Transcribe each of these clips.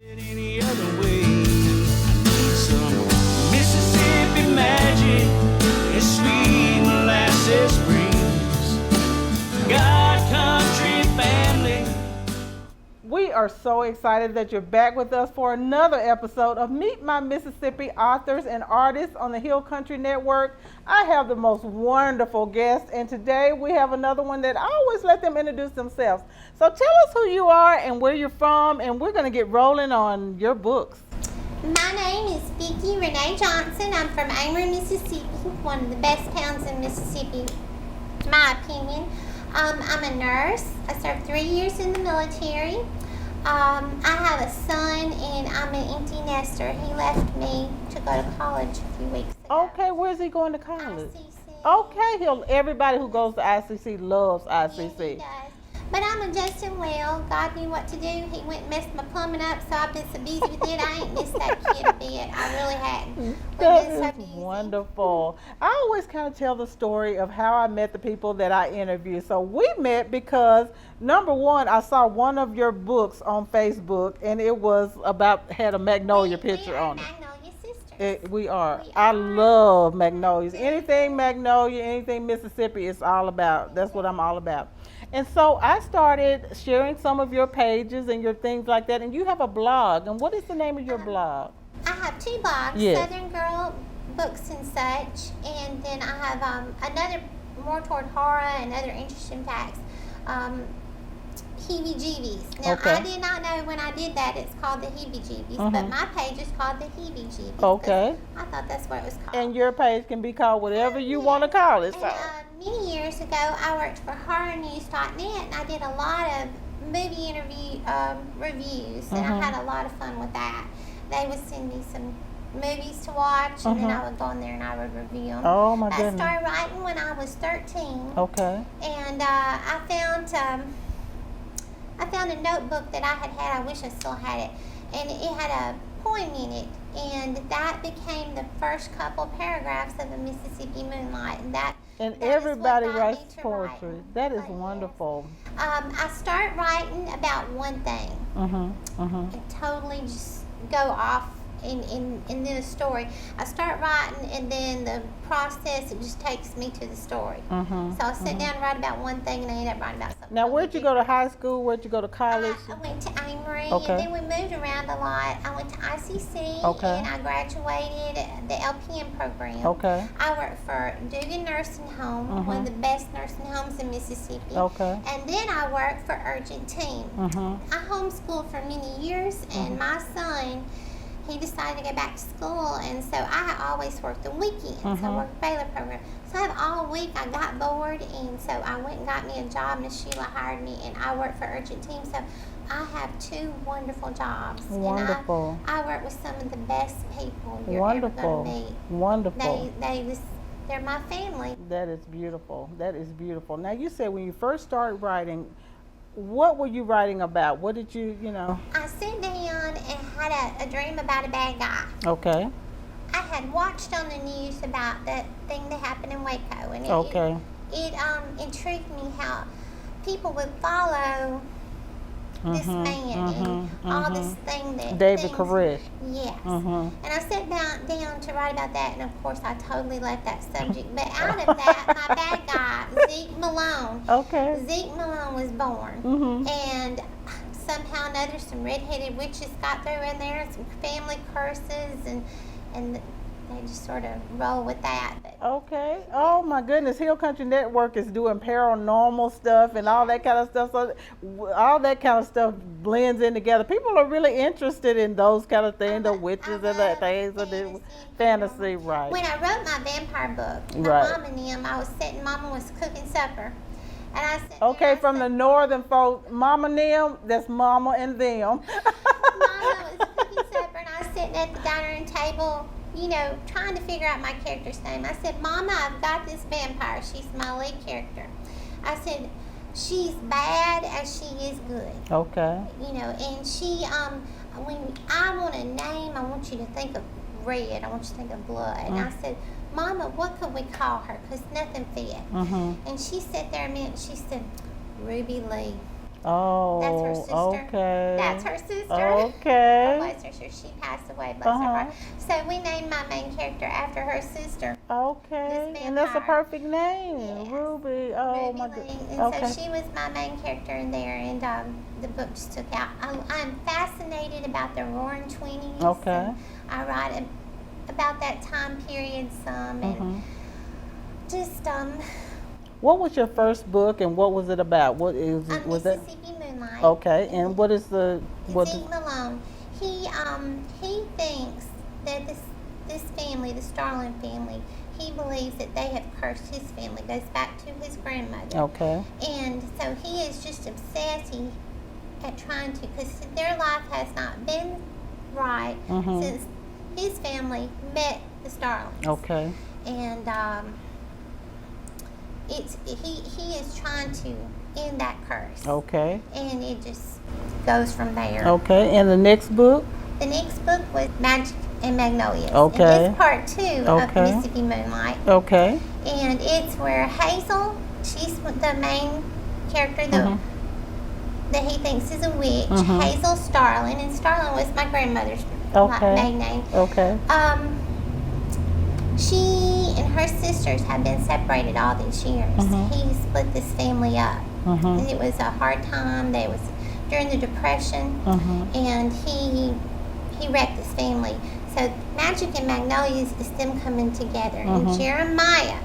Any other way, some Mississippi magic and sweet molasses breeze. God, country, family. We are so excited that you're back with us for another episode of Meet My Mississippi Authors and Artists on the Hill Country Network. I have the most wonderful guest, and today we have another one that I always let them introduce themselves. So tell us who you are and where you're from, and we're going to get rolling on your books. My name is Vicky Renee Johnson. I'm from Amory, Mississippi, one of the best towns in Mississippi, in my opinion. I'm a nurse. I served 3 years in the military. I have a son, and I'm an empty nester. He left me to go to college a few weeks ago. Okay, where's he going to college? ICC. Okay, everybody who goes to ICC loves ICC. Yeah, he does. But I'm adjusting well. God knew what to do. He went and messed my plumbing up, so I've been so busy with it. I ain't missed that kid a bit. I really hadn't. That is wonderful. I always kind of tell the story of how I met the people that I interview. So we met because, number one, I saw one of your books on Facebook, and it was had a magnolia picture on it. Magnolia sisters. We are. I love magnolias. Anything magnolia, anything Mississippi, it's all about. That's what I'm all about. And so I started sharing some of your pages and your things like that. And you have a blog. And what is the name of your blog? I have 2 blogs, Yes. Southern Girl Books and such. And then I have another more toward horror and other interesting facts. Heebie-jeebies. Now, Okay. I did not know when I did that it's called the Heebie-jeebies, but my page is called the Heebie-jeebies. Okay. I thought that's what it was called. And your page can be called whatever you want to call it. So. And, many years ago, I worked for horrornews.net, and I did a lot of movie interview reviews, and I had a lot of fun with that. They would send me some movies to watch, and then I would go in there and I would review them. Oh, my goodness. I started writing when I was 13. Okay. And I found a notebook that I had. I wish I still had it. And it had a poem in it. And that became the first couple paragraphs of a Mississippi Moonlight. And that everybody is what got me writes to poetry. writing. That is Yes. wonderful. I start writing about one thing. And totally just go off in then a story. I start writing, and then the process, it just takes me to the story. So I'll sit down and write about one thing, and I end up writing about something. Now, where'd you go to high school? Where'd you go to college? I went to Amory, Okay. and then we moved around a lot. I went to ICC, Okay. and I graduated the LPN program. Okay. I worked for Dugan Nursing Home, one of the best nursing homes in Mississippi. Okay. And then I worked for Urgent Team. I homeschooled for many years, and my son, he decided to go back to school, and so I always worked the weekends. So I worked the Baylor program. So I have all week. I got bored, and so I went and got me a job, and Sheila hired me, and I worked for Urgent Team. So I have 2 wonderful jobs. Wonderful. And I work with some of the best people you're Wonderful. ever going to meet. Wonderful. They're my family. That is beautiful. That is beautiful. Now, you said when you first started writing, what were you writing about? What did you, I sat down and had a dream about a bad guy. Okay. I had watched on the news about that thing that happened in Waco, and it intrigued me how people would follow this man and all this thing that David Koresh. Yes. And I sat down to write about that, and of course I totally left that subject. But out of that, my bad guy, Zeke Malone. Okay. Zeke Malone was born, and somehow or another, some redheaded witches got through in there, and some family curses, and they just sort of roll with that. But Okay. Oh my goodness, Hill Country Network is doing paranormal stuff and all that kind of stuff. So all that kind of stuff blends in together. People are really interested in those kind of things, the witches and that things, and the fantasy, right? when I wrote my vampire book, my Right. mom and them, I was sitting, Mama was cooking supper, and I said, Okay, from the northern folk, Mama and them, that's Mama and them. Mama was cooking supper, and I was sitting at the dining room table, trying to figure out my character's name. I said, Mama, I've got this vampire. She's my lead character. I said, she's bad as she is good. Okay. And she, when I want a name, I want you to think of red. I want you to think of blood. And I said, Mama, what could we call her? Because nothing fit. And she sat there a minute, and she said, Ruby Lee. Oh, That's her sister. okay. That's her sister. Okay. Oh, bless her sister. She passed away, bless her heart. So we named my main character after her sister. Okay. This And that's a vampire. perfect name. Yes. Ruby. Oh, Ruby my Lee. goodness. And Okay. so she was my main character in there, and the book just took out. I'm fascinated about the Roaring Twenties. Okay. I write about that time period some, and just What was your first book and what was it about? What is it? Was it? Mississippi Moonlight. Okay. And what is the what? Zeke Malone. He thinks that this family, the Starling family, he believes that they have cursed his family. Goes back to his grandmother. Okay. And so he is just obsessed at trying to, because their life has not been right since his family met the Starlings. Okay. And he is trying to end that curse. Okay. And it just goes from there. Okay. And the next book? The next book was Magic and Magnolias. Okay. And it's part 2 of Mississippi Moonlight. Okay. And it's where Hazel, she's the main character that he thinks is a witch. Hazel Starling, and Starling was my grandmother's maiden name. Okay. She and her sisters have been separated all these years. He split this family up. And it was a hard time. They was during the Depression, and he wrecked this family. So Magic and Magnolias is them coming together. And Jeremiah,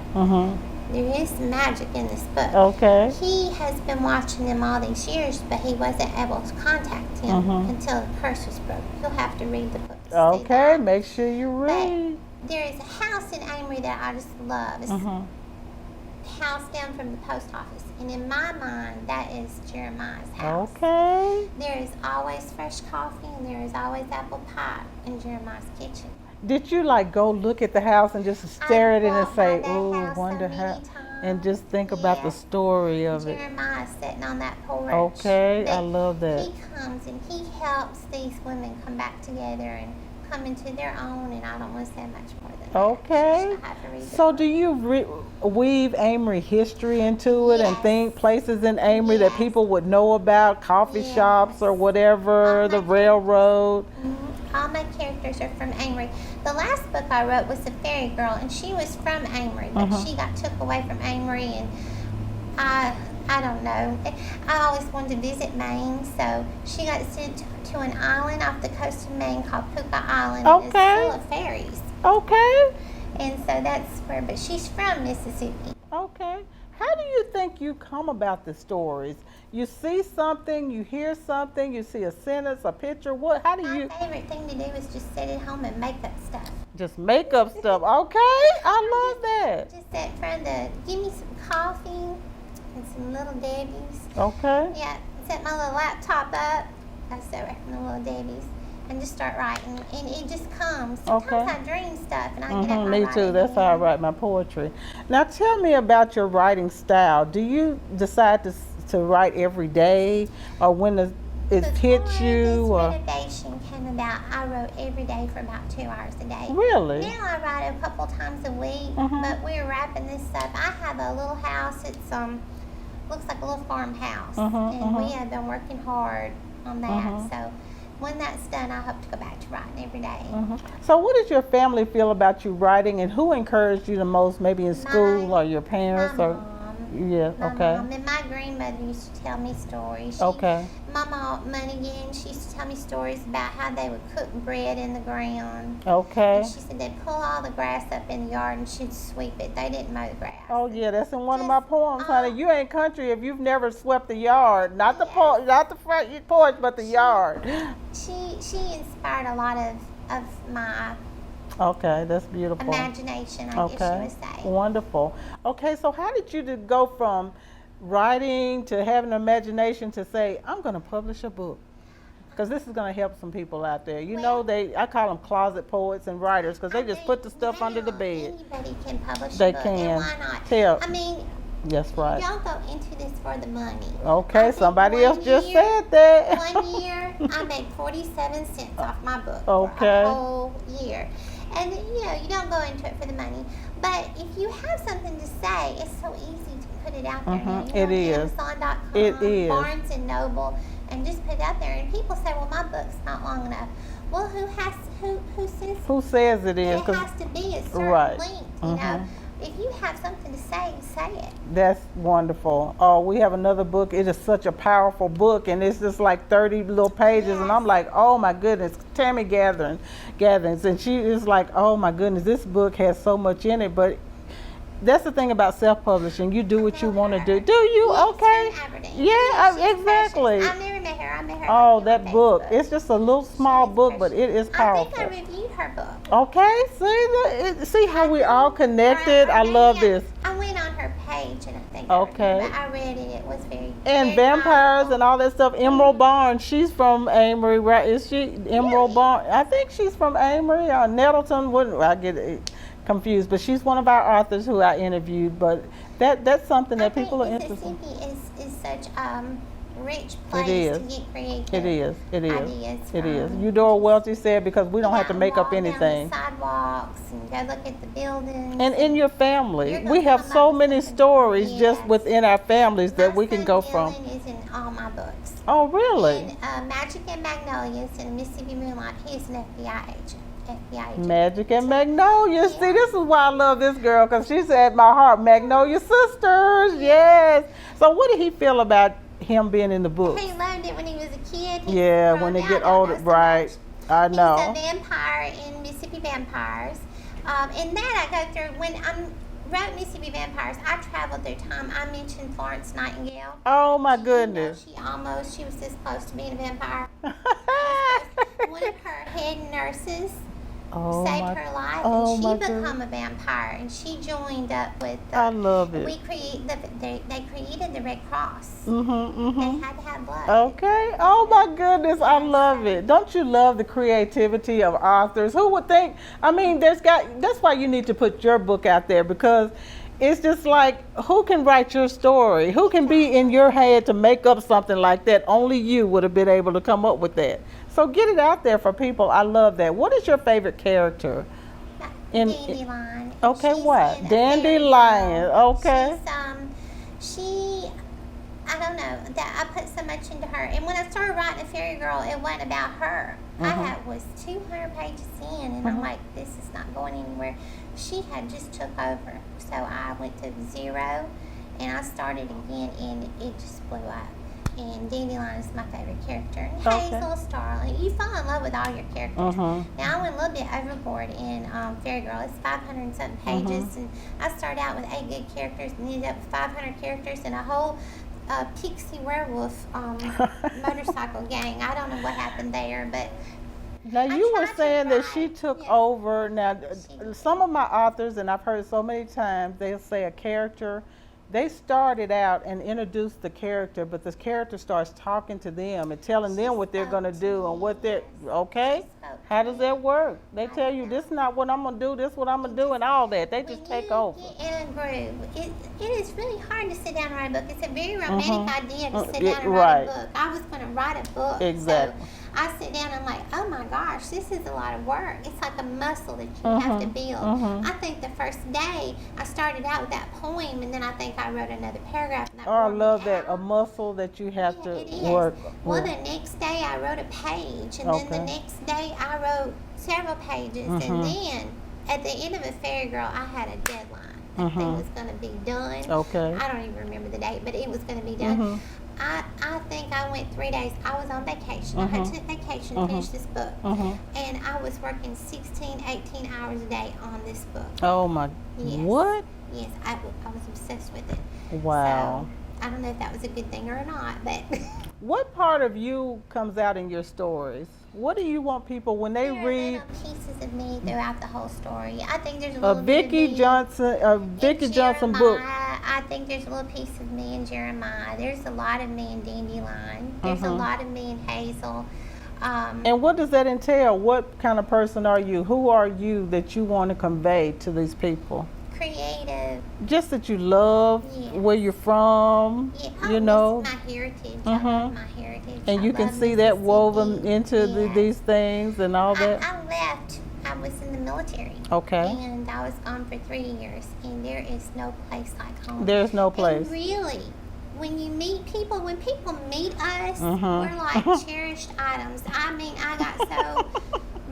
there is some magic in this book. Okay. He has been watching them all these years, but he wasn't able to contact him until the curse was broken. You'll have to read the book to see Okay. that. Make sure you read. But there is a house in Amory that I just love. It's the house down from the post office. And in my mind, that is Jeremiah's house. Okay. There is always fresh coffee, and there is always apple pie in Jeremiah's kitchen. Did you like go look at the house and just stare at it and walked say, by that "Ooh, house so wonder many how," times. and just think about the Yes. story of it? Jeremiah's sitting on that porch. Okay, I But love that. He comes and he helps these women come back together and come into their own, and I don't want to say much more than that. Okay. I have to read the So book. do you weave Amory history into it and Yes. think places in Amory that Yes. people would know about, coffee Yes. shops or whatever, the railroad? All my characters are from Amory. The last book I wrote was a fairy girl, and she was from Amory, but she got took away from Amory, and I don't know. I always wanted to visit Maine, so she got sent to an island off the coast of Maine called Puka Island. And it's full of fairies. Okay. And so that's where, but she's from Mississippi. Okay. How do you think you come about the stories? You see something, you hear something, you see a sentence, a picture. What? How do My you favorite thing to do is just sit at home and make up stuff. just make up stuff? Okay, I love that. Just sit in front of give me some coffee and some Little Debbie's. Okay. Yeah, set my little laptop up. I sit right from the Little Debbie's and just start writing, and it just comes. Sometimes I dream stuff, and I get up. Me too. That's how I write my poetry. Now, tell me about your writing style. Do you decide to write every day, or when it hits you? Before Or this renovation came about, I wrote every day for about 2 hours a day. really? Now I write a couple times a week, but we're wrapping this up. I have a little house. It's looks like a little farmhouse, and we have been working hard on that. So when that's done, I hope to go back to writing every day. So, what does your family feel about you writing, and who encouraged you the most? Maybe in school or your parents My or mom. yeah. My Okay. mom and my grandmother used to tell me stories. Okay. Mama Moneygan, she used to tell me stories about how they would cook bread in the ground. Okay. And she said they'd pull all the grass up in the yard and she'd sweep it. They didn't mow the grass. Oh yeah, that's in one of my poems, honey. You ain't country if you've never swept the yard, not the not the front porch, but the yard. She inspired a lot of my Okay, that's beautiful. imagination, I guess you would say. Wonderful. Okay, so how did you go from writing to having an imagination to say, I'm going to publish a book? Because this is going to help some people out there. You know, I call them closet poets and writers because they just put the stuff under the bed. Anybody can publish They a book, can. and why not? Tell. I mean, That's right. don't go into this for the money. Okay, I think somebody else just year- said that. 1 year, I made 47 cents off my book Okay. for a whole year. And, you know, you don't go into it for the money. But if you have something to say, it's so easy to put it out there now. You It know, is. Amazon.com, It is. Barnes and Noble, and just put it out there. And people say, well, my book's not long enough. Well, who says it is? it has to be a certain Right. length, you know? If you have something to say it. That's wonderful. Oh, we have another book. It is such a powerful book, and it's just like 30 little pages, and I'm like, oh my goodness, Tammy Gatherings, and she is like, oh my goodness, this book has so much in it. But that's the thing about self-publishing. You do what you want to do. Do you? Yes, Okay. from Aberdeen. Yeah, She's exactly. precious. I've never met her. I met her. Oh, on that book. Facebook. It's just a little small She's book, but precious. it is powerful. I think I reviewed her book. Okay, see how we all connected. I love this. I went on her page and I think Okay. I read it. It was very And very vampires powerful. and all that stuff. Emerald Barnes, she's from Amory, right? Is she Emerald Really? Barnes? I think she's from Amory or Nettleton. I get it confused, but she's one of our authors who I interviewed. But that's something that people are interested in. Mississippi is such a rich It place is. to get creative. It is. Ideas It is. from. Eudora Welty said because we don't have to make up Walk down the anything. sidewalks and go look at the buildings. And in your family, You're gonna we have come so up with many something. stories just Yes. within our families that My we can son go from. Dylan is in all my books. Oh, really? And Magic and Magnolias and Mississippi Moonlight, he's an FBI agent. Magic and Magnolia. See, Yeah. this is why I love this girl, because she's at my heart. Magnolia Sisters, yes. So what did he feel about him being in the book? He loved it when he was a kid. He Yeah, grown when they out, get I older, know so right. much. I know. He's a vampire in Mississippi Vampires. And that I go through, when I wrote Mississippi Vampires, I traveled through time. I mentioned Florence Nightingale. Oh, my You know, goodness. she was this close to being a vampire. One of her head nurses Oh, saved my, her life, oh and my she became goodness. a vampire, and she joined up with. I love it. They created the Red Cross. Mm-hmm. They had to have blood. Okay. Oh my goodness, I love it. Don't you love the creativity of authors? Who would think? I mean, that's why you need to put your book out there, because it's just like, who can write your story? Who can be in your head to make up something like that? Only you would have been able to come up with that. So get it out there for people. I love that. What is your favorite character? Dandelion. Okay, She's what? in a Dandelion. fairy tale. Okay. I don't know, that I put so much into her. And when I started writing A Fairy Girl, it wasn't about her. I was 200 pages in, and I'm like, this is not going anywhere. She had just took over. So I went to 0, and I started again, and it just blew up. And Dandelion is my favorite character. And Hazel, Starling. You fall in love with all your characters. Now, I went a little bit overboard in Fairy Girl. It's 500 and something pages. And I started out with 8 good characters and ended up with 500 characters and a whole pixie werewolf motorcycle gang. I don't know what happened there, but... Now, you were tried to saying that she write. took Yeah. over. Now, She did. some of my authors, and I've heard so many times, they'll say a character, they started out and introduced the character, but the character starts talking to them and telling them what they're going to do and what they're, okay? How does that work? They tell you, this is not what I'm going to do, this is what I'm going to do, and all that. They just take over. When you get in a groove, it is really hard to sit down and write a book. It's a very romantic idea to sit down and write a book. I was going to write a book. Exactly. So I sit down and I'm like, oh my gosh, this is a lot of work. It's like a muscle that you have to build. I think the first day I started out with that poem, and then I think I wrote another paragraph. And Oh, I wore me love that. A out. muscle that you have Yeah, it to is. work Well, with. the next day I wrote a page, and then Okay. the next day I wrote several pages, and then at the end of A Fairy Girl, I had a deadline. That thing was going to be done. Okay. I don't even remember the date, but it was going to be done. I think I went 3 days. I was on vacation. I had to take vacation to finish this book. And I was working 16, 18 hours a day on this book. Oh, my. Yes. What? Yes, I was obsessed with it. Wow. So, I don't know if that was a good thing or not, but... What part of you comes out in your stories? What do you want people, when they There are read little pieces of me throughout the whole story. I think there's a a little bit of Vicky me Johnson in book? Jeremiah. I think there's a little piece of me in Jeremiah. There's a lot of me in Dandelion. There's a lot of me in Hazel. And what does that entail? What kind of person are you? Who are you that you want to convey to these people? Creative. Just that you love Yeah. where you're from, Yeah, you know, my heritage. I love my heritage. and I you can love see that woven Mississippi. into Yes. these things and all that. I left. I was in the the military. Okay. And I was gone for 3 years, and there is no place like home. There's no place. And really, when you meet people, when people meet us, Mhm. we're like cherished items. I mean, I got so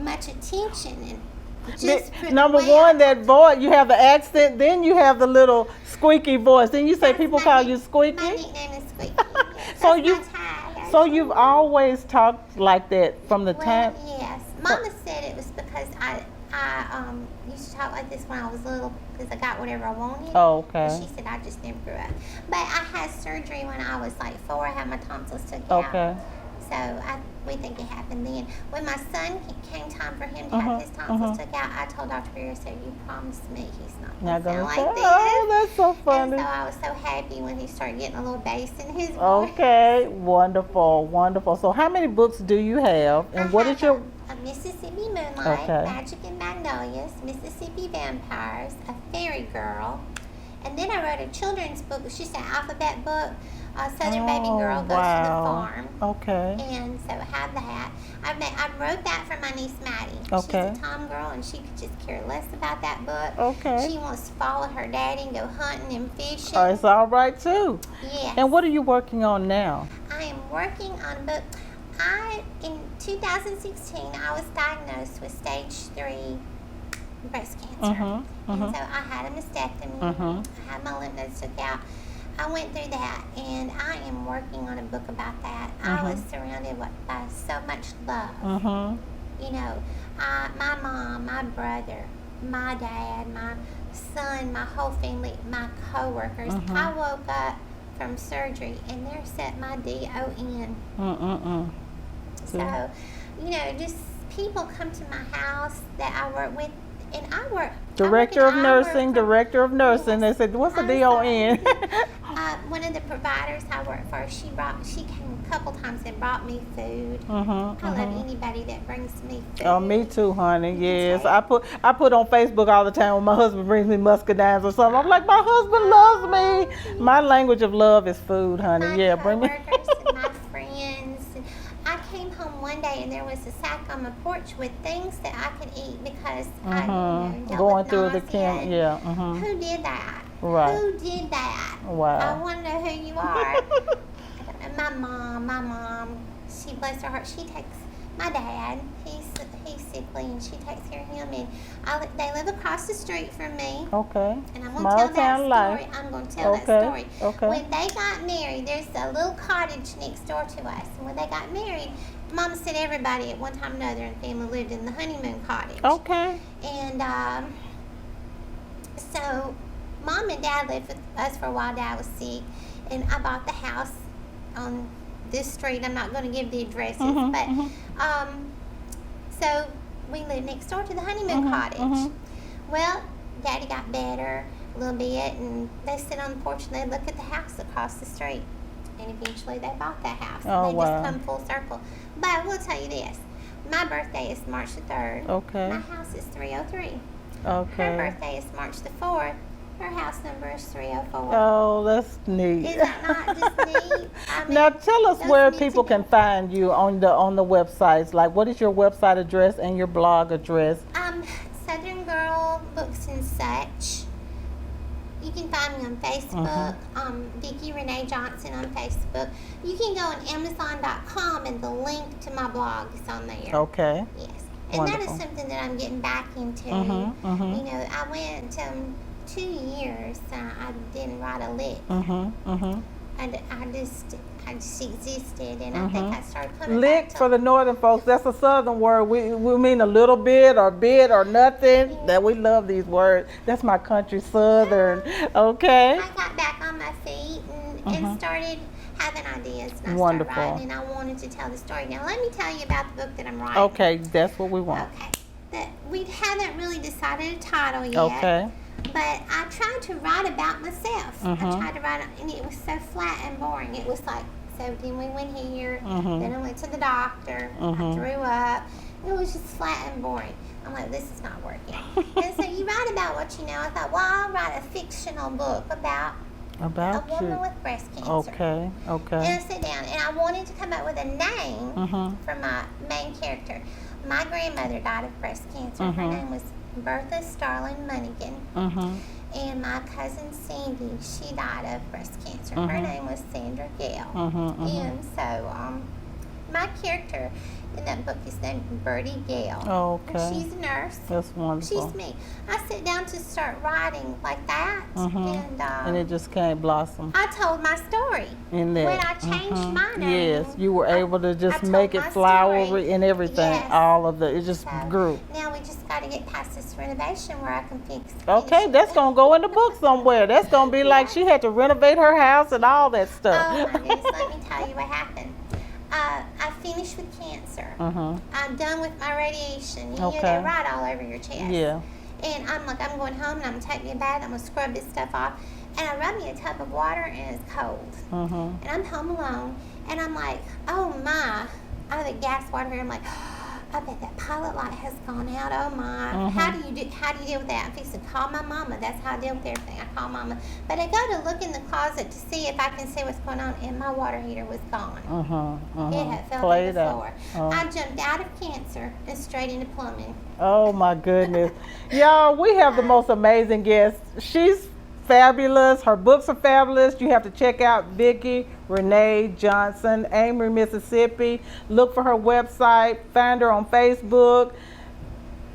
much attention, and just for the Number way one, I- that voice, you have the accent, then you have the little squeaky voice. Then you say That's people my call nick- you My Squeaky. nickname is Squeaky. Yes, So that's you- my tag. So you've always talked like that from the Well, time. yes. Mama said it was because I used to talk like this when I was little because I got whatever I wanted. Oh, But okay. she said I just never grew up. But I had surgery when I was like 4. I had my tonsils took out. Okay. So we think it happened then. When my son came time for him to have his tonsils took out, I told Dr. Vera, so you promised me he's not going to sound like this. Oh, that's so funny. And so I was so happy when he started getting a little bass in his voice. Okay, wonderful, wonderful. So how many books do you have, and what is your? A Mississippi Moonlight, Okay. Magic and Magnolias, Mississippi Vampires, A Fairy Girl, and then I wrote a children's book. It's just an alphabet book. Southern Baby Girl Goes to the Farm. Okay. And so I have that. I wrote that for my niece Maddie. Okay. She's a tom girl, and she could just care less about that book. Okay. She wants to follow her daddy and go hunting and fishing. Oh, it's all right too. Yes. And what are you working on now? I am working on book. In 2016, I was diagnosed with stage 3 breast cancer. And so I had a mastectomy. I had my lymph nodes took out. I went through that, and I am working on a book about that. I was surrounded by so much love. You know, my mom, my brother, my dad, my son, my whole family, my coworkers. I woke up from surgery, and there sat my DON. So, you know, just people come to my house that I work with, and I work. Director of nursing. Yes. They said, "What's the I'm DON?" one of the providers I work for, she came a couple times and brought me food. I love anybody that brings me food. Oh, me too, honey. Yes, I put on Facebook all the time when my husband brings me muscadines or something. I'm like, my husband loves me. My language of love is food, honey. My Yeah, bring me. coworkers and my friends. I came home one day and there was a sack on my porch with things that I could eat because I dealt Going with through the nausea. camp. Yeah. Who did that? Right. Who did that? Wow. I want to know who you are. My mom, she bless her heart, she takes my dad. He's sickly, and she takes care of him. And they live across the street from me. Okay. And I'm going to Small tell that town story. life. I'm going to tell that story. Okay. When they got married, there's a little cottage next door to us. And when they got married, Mama said everybody at one time or another in the family lived in the honeymoon cottage. Okay. And so Mom and Dad lived with us for a while. Dad was sick. And I bought the house on this street. I'm not going to give the addresses. But so we lived next door to the honeymoon cottage. Well, Daddy got better a little bit, and they sit on the porch and they look at the house across the street. And eventually they bought that house. Oh, and they wow. just come full circle. But I will tell you this. My birthday is March the 3rd. Okay. My house is 303. Okay. Her birthday is March the 4th. Her house number is 304. Oh, that's neat. Is that not just neat? I mean, Now tell us those where need people to can be- find you on the websites. Like, what is your website address and your blog address? Southern Girl Books and Such. You can find me on Facebook. Vicky Renee Johnson on Facebook. You can go on Amazon.com, and the link to my blog is on there. Okay. Yes, and that is Wonderful. something that I'm getting back into. You know, I went 2 years. I didn't write a lick. I just existed, and I think I started coming Lick back to for the northern folks. That's a southern word. We mean a little bit or nothing. Yeah. That we love these words. That's my country southern. Okay. I got back on my feet and started having ideas, and I Wonderful. started writing, and I wanted to tell the story. Now, let me tell you about the book that I'm writing. Okay, that's what we want. Okay. We haven't really decided a title yet. Okay. But I tried to write about myself. I tried to write, and it was so flat and boring. It was like, so then we went here, then I went to the doctor, I threw up. It was just flat and boring. I'm like, this is not working. And so you write about what you know. I thought, well, I'll write a fictional book about a woman you. with breast cancer. Okay. And I sat down, and I wanted to come up with a name for my main character. My grandmother died of breast cancer. Her name was Bertha Starlin Monaghan. Mm-hmm. And my cousin Sandy, she died of breast cancer. Her name was Sandra Gale. And so my character in that book is named Bertie Gale. Oh, okay. And she's a nurse. That's wonderful. She's me. I sit down to start writing like that, And it just can't blossom. I told my story. In that. When I changed my name. Yes, you were able to just I make told it my flowery story. and everything. Yes. All of it just grew. Now we just got to get past this renovation where I can fix. Okay, that's gonna go in the book somewhere. That's gonna be like she had to renovate her house and all that stuff. Oh my goodness, let me tell you what happened. I finished with cancer. I'm done with my radiation. You know, they write all over your chest. Yeah. And I'm like, I'm going home and I'm going to take me a bath. I'm going to scrub this stuff off. And I rub me a tub of water and it's cold. And I'm home alone. And I'm like, oh my. I have a gas water here. I'm like, I bet that pilot light has gone out. Oh my. How do you deal with that? I'm fixing to call my mama. That's how I deal with everything. I call mama. But I go to look in the closet to see if I can see what's going on, and my water heater was gone. It had fell to the floor. I jumped out of cancer and straight into plumbing. Oh my goodness. Y'all, we have the most amazing guest. She's fabulous. Her books are fabulous. You have to check out Vicky Renee Johnson, Amory, Mississippi. Look for her website. Find her on Facebook.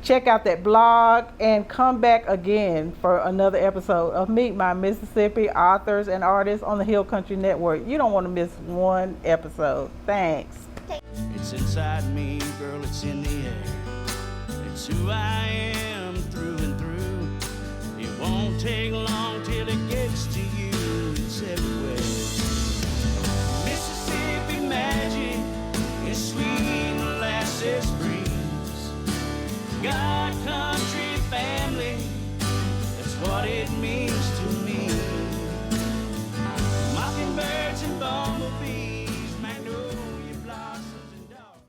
Check out that blog and come back again for another episode of Meet My Mississippi Authors and Artists on the Hill Country Network. You don't want to miss one episode. Thanks. It's inside me, girl, it's in the air. It's who I am through and through. It won't take long till it gets to you. It's everywhere.